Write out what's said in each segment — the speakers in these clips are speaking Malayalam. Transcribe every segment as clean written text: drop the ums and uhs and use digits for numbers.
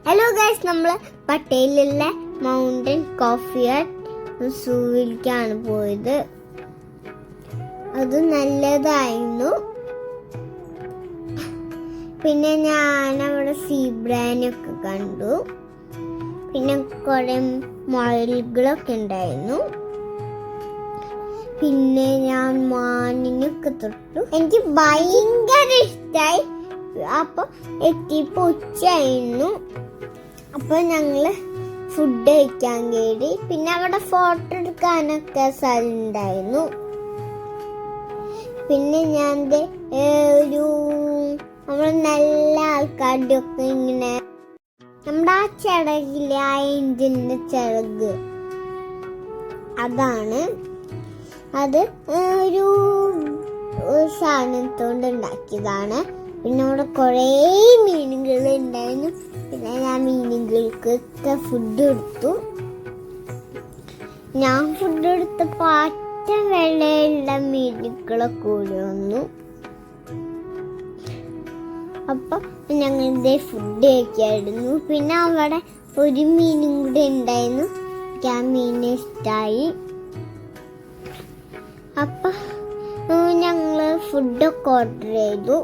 ഹലോ ഗൈസ്, നമ്മൾ പട്ടേലിലെ മൗണ്ടൻ കോഫി സൂവിലേക്കാണ് പോയത്. അത് നല്ലതായിരുന്നു. പിന്നെ ഞാൻ അവിടെ സീബ്രാനൊക്കെ കണ്ടു. പിന്നെ കുറെ മുയലുകളൊക്കെ ഉണ്ടായിരുന്നു. പിന്നെ ഞാൻ മാനിനൊക്കെ തൊട്ടു. എനിക്ക് ഭയങ്കര ഇഷ്ടമായി. അപ്പൊ എത്തിയപ്പോ ഉച്ചയായിരുന്നു. അപ്പൊ ഞങ്ങള് ഫുഡ് കഴിക്കാൻ കയറി. പിന്നെ അവിടെ ഫോട്ടോ എടുക്കാനൊക്കെ സ്ഥലം ഉണ്ടായിരുന്നു. പിന്നെ ഞാൻ നമ്മള് നല്ല ആൾക്കാരുടെ ഒക്കെ ഇങ്ങനെ നമ്മുടെ ആ ചിറകിലെ ആ എഞ്ചിന്റെ ചിറക് അതാണ്. അത് ഒരു സാധനത്തോണ്ട് ഉണ്ടാക്കിയതാണ്. പിന്നെ അവിടെ കുറേ മീനുകൾ ഉണ്ടായിരുന്നു. പിന്നെ ഞാൻ മീനുകൾക്കൊക്കെ ഫുഡ് കൊടുത്തു. ഞാൻ ഫുഡ് കൊടുത്തപ്പോൾ അറ്റ വെള്ളയുള്ള മീനുകളൊക്കെ കൂടി വന്നു. അപ്പൊ ഞങ്ങളുടെ ഫുഡ് കഴിക്കായിരുന്നു. പിന്നെ അവിടെ ഒരു മീനും കൂടെ ഉണ്ടായിരുന്നു. എനിക്ക് ആ മീനെ ഇഷ്ടമായി. അപ്പൊ ഞങ്ങള് ഫുഡൊക്കെ ഓർഡർ ചെയ്തു.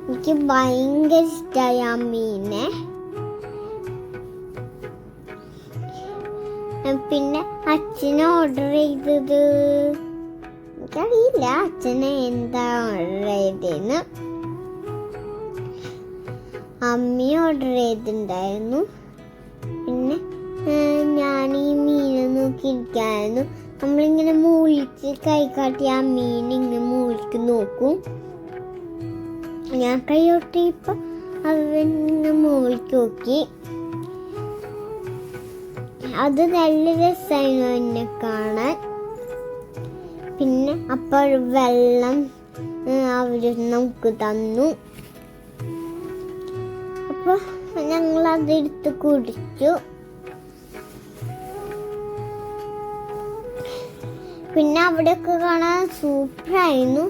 എനിക്ക് ഭയങ്കര ഇഷ്ടമായി ആ മീനെ. പിന്നെ അച്ഛനെ ഓർഡർ ചെയ്തത് എനിക്കറിയില്ല അച്ഛനെ എന്താ ഓർഡർ ചെയ്തതെന്ന്. അമ്മ ഓർഡർ ചെയ്തിട്ടുണ്ടായിരുന്നു. പിന്നെ ഞാൻ ഈ മീനെ നോക്കിയിരിക്കായിരുന്നു. നമ്മളിങ്ങനെ മൂളിക്ക് കൈ കാട്ടി ആ മീൻ ഇങ്ങനെ മൂളിക്ക് നോക്കും. ഞാൻ കൈയൊട്ടിയപ്പോ അവന് മൂളിക്ക് നോക്കി. അത് നല്ല രസമായിരുന്നു എന്നെ കാണാൻ. പിന്നെ അപ്പോൾ വെള്ളം അവര് നമുക്ക് തന്നു. അപ്പൊ ഞങ്ങൾ അതെടുത്ത് കുടിച്ചു. പിന്നെ അവിടെയൊക്കെ കാണാൻ സൂപ്പറായിരുന്നു.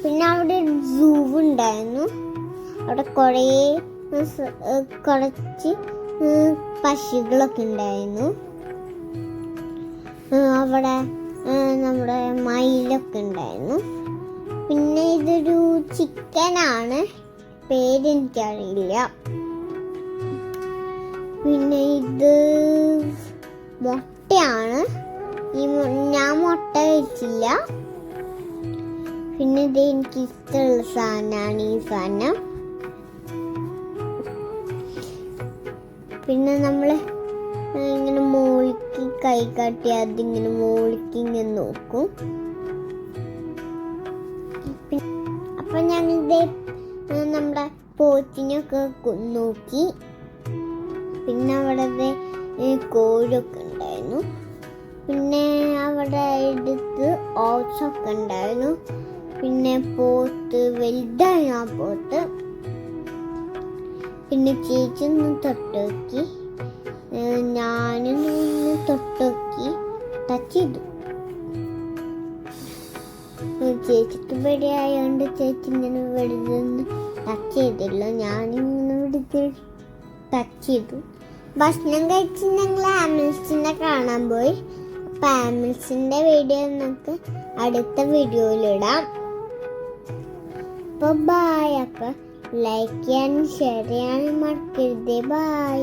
പിന്നെ അവിടെ സൂ ഉണ്ടായിരുന്നു. അവിടെ കുറച്ച് പക്ഷികളൊക്കെ ഉണ്ടായിരുന്നു. അവിടെ നമ്മുടെ മയിലൊക്കെ ഉണ്ടായിരുന്നു. പിന്നെ ഇതൊരു ചിക്കനാണ്, പേരെനിക്കറിയില്ല. പിന്നെ ഇത് മുട്ടയാണ്. ഞാൻ മുട്ട കഴിച്ചില്ല. പിന്നെ ഇത് എനിക്ക് ഇഷ്ടമുള്ള സാധനമാണ് ഈ സാധനം. പിന്നെ നമ്മള് ഇങ്ങനെ മോളിക്ക് കൈ കാട്ടി അതിങ്ങനെ മോളിക്ക് ഇങ്ങനെ നോക്കും. അപ്പൊ ഞങ്ങളുടെ നമ്മുടെ പോത്തിനൊക്കെ നോക്കി. പിന്നെ അവിടെ കോഴൊക്കെ ഉണ്ടായിരുന്നു. പിന്നെ അവിടെ എടുത്ത് ഓട്സൊക്കെ ഉണ്ടായിരുന്നു. പിന്നെ പോത്ത് വലുതായി ആ പോത്ത്. പിന്നെ ചേച്ചി ഒന്ന് തൊട്ടുനോക്കി, ഞാനും തൊട്ടുനോക്കി, ടച്ച് ചെയ്തു. ചേച്ചിക്ക് പേടിയായോണ്ട് ചേച്ചി ഇങ്ങനെ വെറുതെ ടച്ച് ചെയ്തില്ല. ഞാനിങ്ങനെ വെറുതെ ടച്ച് ചെയ്തു. ഭക്ഷണം കഴിച്ച് ഞങ്ങൾ ആംബുലൻസിനെ കാണാൻ പോയി. അപ്പൊ ആംബുലൻസിന്റെ വീഡിയോ നമുക്ക് അടുത്ത വീഡിയോയിലിടാം. അപ്പൊ ബൈ. അപ്പൊ ലൈക്ക് ചെയ്യാനും ഷെയർ ചെയ്യാനും മറക്കരുത്. ബൈ.